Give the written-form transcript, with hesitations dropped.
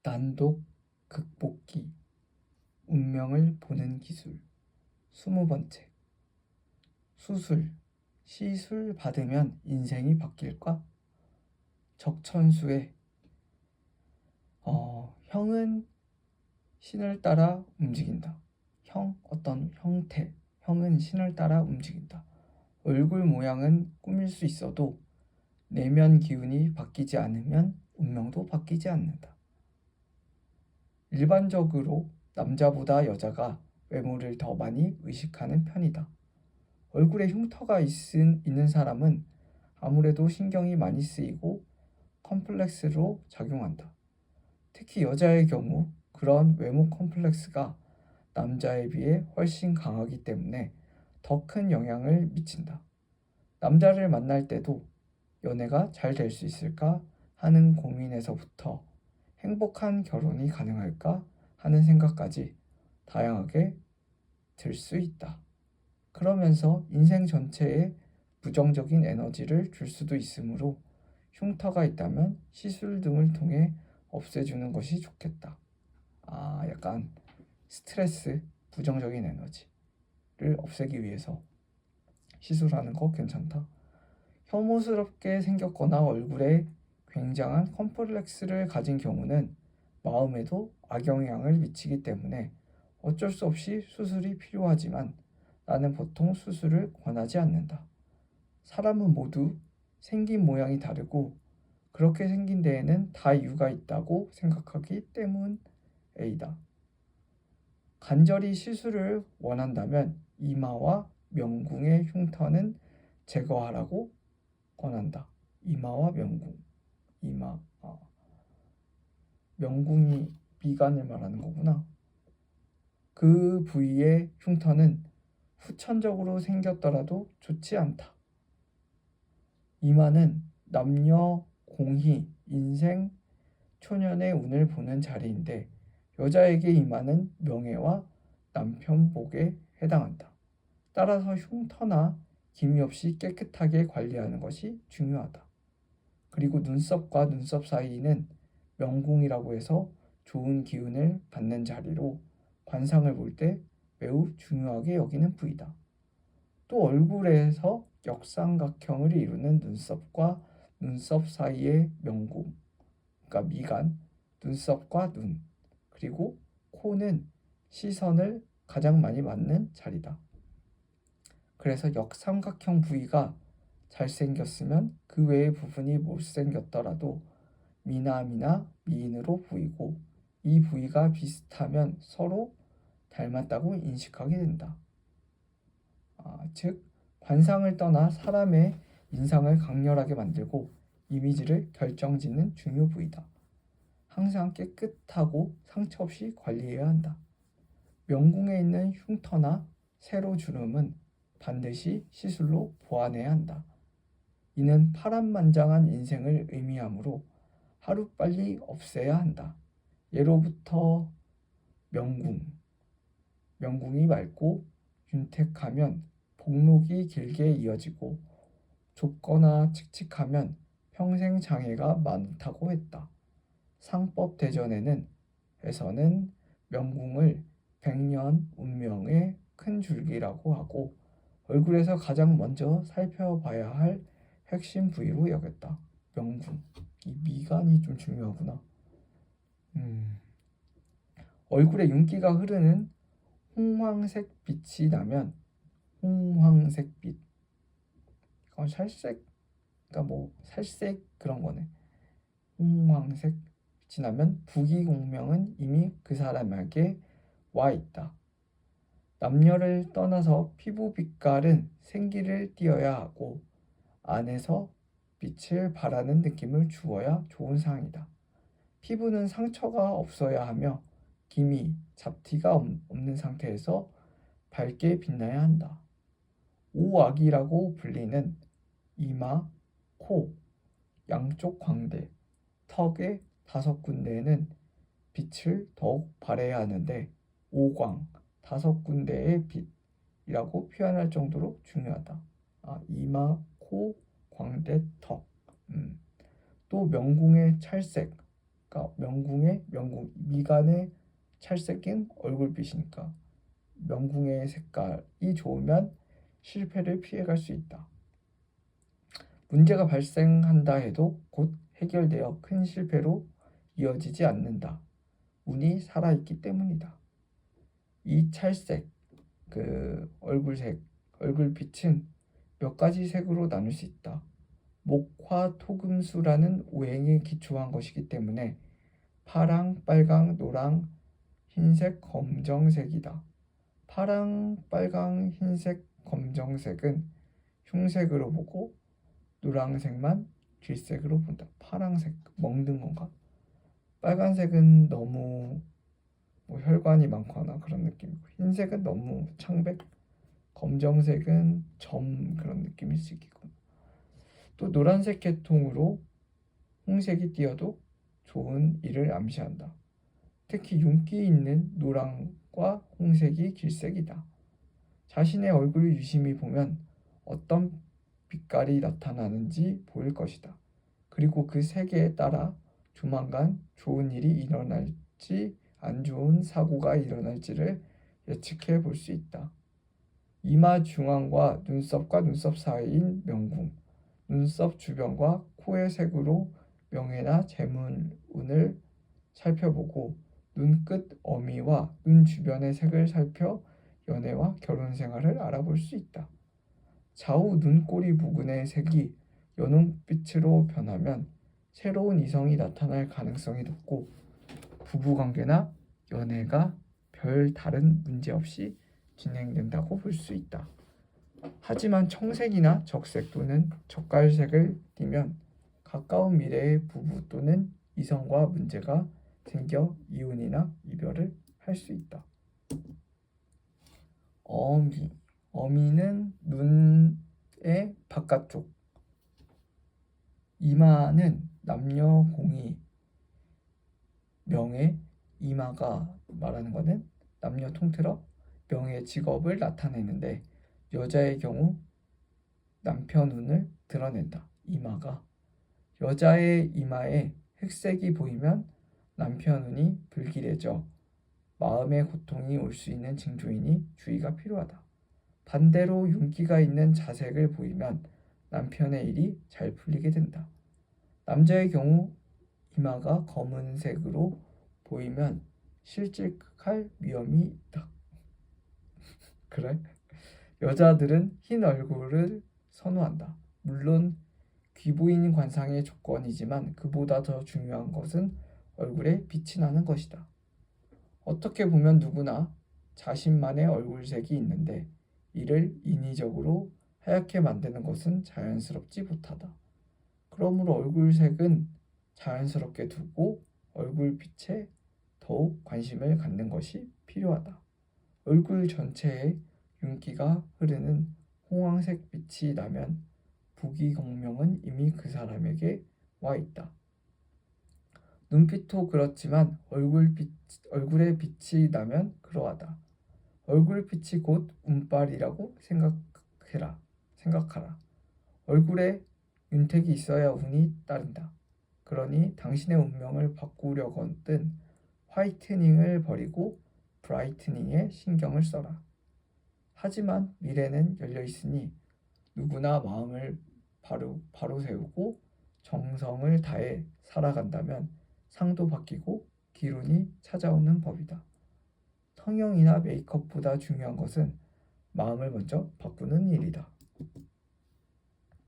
난독 극복기 운명을 보는 기술 20번째 시술 받으면 인생이 바뀔까? 적천수의 형은 신을 따라 움직인다. 어떤 형태, 형은 신을 따라 움직인다. 얼굴 모양은 꾸밀 수 있어도 내면 기운이 바뀌지 않으면 운명도 바뀌지 않는다. 일반적으로 남자보다 여자가 외모를 더 많이 의식하는 편이다. 얼굴에 흉터가 있는 사람은 아무래도 신경이 많이 쓰이고 컴플렉스로 작용한다. 특히 여자의 경우 그런 외모 컴플렉스가 남자에 비해 훨씬 강하기 때문에 더 큰 영향을 미친다. 남자를 만날 때도 연애가 잘 될 수 있을까 하는 고민에서부터 행복한 결혼이 가능할까 하는 생각까지 다양하게 들 수 있다. 그러면서 인생 전체에 부정적인 에너지를 줄 수도 있으므로 흉터가 있다면 시술 등을 통해 없애주는 것이 좋겠다. 약간 스트레스, 부정적인 에너지를 없애기 위해서 시술하는 거 괜찮다. 혐오스럽게 생겼거나 얼굴에 굉장한 컴플렉스를 가진 경우는 마음에도 악영향을 미치기 때문에 어쩔 수 없이 수술이 필요하지만 나는 보통 수술을 권하지 않는다. 사람은 모두 생긴 모양이 다르고 그렇게 생긴 데에는 다 이유가 있다고 생각하기 때문이다. 간절히 시술을 원한다면 이마와 명궁의 흉터는 제거하라고 권한다. 이마와 명궁이 미간을 말하는 거구나. 그 부위의 흉터는 후천적으로 생겼더라도 좋지 않다. 이마는 남녀 공히 인생 초년의 운을 보는 자리인데 여자에게 이마는 명예와 남편 복에 해당한다. 따라서 흉터나 기미 없이 깨끗하게 관리하는 것이 중요하다. 그리고 눈썹과 눈썹 사이는 명궁이라고 해서 좋은 기운을 받는 자리로 관상을 볼 때 매우 중요하게 여기는 부위다. 또 얼굴에서 역삼각형을 이루는 눈썹과 눈썹 사이의 명궁, 그러니까 미간, 눈썹과 눈, 그리고 코는 시선을 가장 많이 받는 자리다. 그래서 역삼각형 부위가 잘생겼으면 그 외의 부분이 못생겼더라도 미남이나 미인으로 보이고 이 부위가 비슷하면 서로 닮았다고 인식하게 된다. 즉 관상을 떠나 사람의 인상을 강렬하게 만들고 이미지를 결정짓는 중요 부위다. 항상 깨끗하고 상처 없이 관리해야 한다. 명궁에 있는 흉터나 세로 주름은 반드시 시술로 보완해야 한다. 이는 파란만장한 인생을 의미하므로 하루빨리 없애야 한다. 예로부터 명궁이 맑고 윤택하면 복록이 길게 이어지고 좁거나 칙칙하면 평생 장애가 많다고 했다. 상법대전에서는 명궁을 백년 운명의 큰 줄기라고 하고 얼굴에서 가장 먼저 살펴봐야 할 핵심 부위로 여겼다. 명궁. 이 미간이 좀 중요하구나. 얼굴에 윤기가 흐르는 홍황색 빛이 나면 홍황색빛. 살색, 그러니까 살색 그런 거네. 홍황색 빛이 나면 부귀공명은 이미 그 사람에게 와 있다. 남녀를 떠나서 피부 빛깔은 생기를 띄어야 하고 안에서 빛을 발하는 느낌을 주어야 좋은 상이다. 피부는 상처가 없어야 하며 기미, 잡티가 없는 상태에서 밝게 빛나야 한다. 오악이라고 불리는 이마, 코, 양쪽 광대, 턱의 5군데에는 빛을 더욱 발해야 하는데 오광, 5군데의 빛이라고 표현할 정도로 중요하다. 이마, 코, 광대, 턱. 또 명궁의 찰색, 그러니까 명궁의 명궁, 미간의 찰색인 얼굴빛이니까 명궁의 색깔이 좋으면 실패를 피해갈 수 있다. 문제가 발생한다 해도 곧 해결되어 큰 실패로 이어지지 않는다. 운이 살아있기 때문이다. 이 찰색, 얼굴색, 얼굴빛은 몇 가지 색으로 나눌 수 있다. 목화, 토금수라는 오행에 기초한 것이기 때문에 파랑, 빨강, 노랑, 흰색, 검정색이다. 파랑, 빨강, 흰색, 검정색은 흉색으로 보고 노란색만 길색으로 본다. 파랑색 먹는 건가? 빨간색은 너무 혈관이 많거나 그런 느낌이고, 흰색은 너무 창백, 검정색은 점 그런 느낌일 수 있고, 또 노란색 계통으로 홍색이 띄어도 좋은 일을 암시한다. 특히 윤기 있는 노랑과 홍색이 길색이다. 자신의 얼굴을 유심히 보면 어떤 빛깔이 나타나는지 보일 것이다. 그리고 그 색에 따라 조만간 좋은 일이 일어날지 안 좋은 사고가 일어날지를 예측해 볼 수 있다. 이마 중앙과 눈썹과 눈썹 사이인 명궁, 눈썹 주변과 코의 색으로 명예나 재물운을 살펴보고 눈끝 어미와 눈 주변의 색을 살펴 연애와 결혼 생활을 알아볼 수 있다. 좌우 눈꼬리 부근의 색이 연홍빛으로 변하면 새로운 이성이 나타날 가능성이 높고 부부관계나 연애가 별 다른 문제 없이 진행된다고 볼 수 있다. 하지만 청색이나 적색 또는 젓갈색을 띠면 가까운 미래의 부부 또는 이성과 문제가 생겨 이혼이나 이별을 할 수 있다. 어미는 눈의 바깥쪽, 이마는 남녀 공이, 명예, 이마가 말하는 것은 남녀 통틀어 명예 직업을 나타내는데 여자의 경우 남편 운을 드러낸다. 이마가 여자의 이마에 흑색이 보이면 남편 운이 불길해져 마음의 고통이 올 수 있는 징조이니 주의가 필요하다. 반대로 윤기가 있는 자색을 보이면 남편의 일이 잘 풀리게 된다. 남자의 경우 이마가 검은색으로 보이면 실직할 위험이 있다. 그래? 여자들은 흰 얼굴을 선호한다. 물론 귀보인 관상의 조건이지만 그보다 더 중요한 것은 얼굴에 빛이 나는 것이다. 어떻게 보면 누구나 자신만의 얼굴색이 있는데 이를 인위적으로 하얗게 만드는 것은 자연스럽지 못하다. 그러므로 얼굴색은 자연스럽게 두고 얼굴빛에 더욱 관심을 갖는 것이 필요하다. 얼굴 전체에 윤기가 흐르는 홍황색 빛이 나면 부귀공명은 이미 그 사람에게 와 있다. 눈빛도 그렇지만 얼굴에 빛이 나면 그러하다. 얼굴빛이 곧 운빨이라고 생각하라. 얼굴에 윤택이 있어야 운이 따른다. 그러니 당신의 운명을 바꾸려거든 화이트닝을 버리고 브라이트닝에 신경을 써라. 하지만 미래는 열려 있으니 누구나 마음을 바로 세우고 정성을 다해 살아간다면 상도 바뀌고 기운이 찾아오는 법이다. 성형이나 메이크업보다 중요한 것은 마음을 먼저 바꾸는 일이다.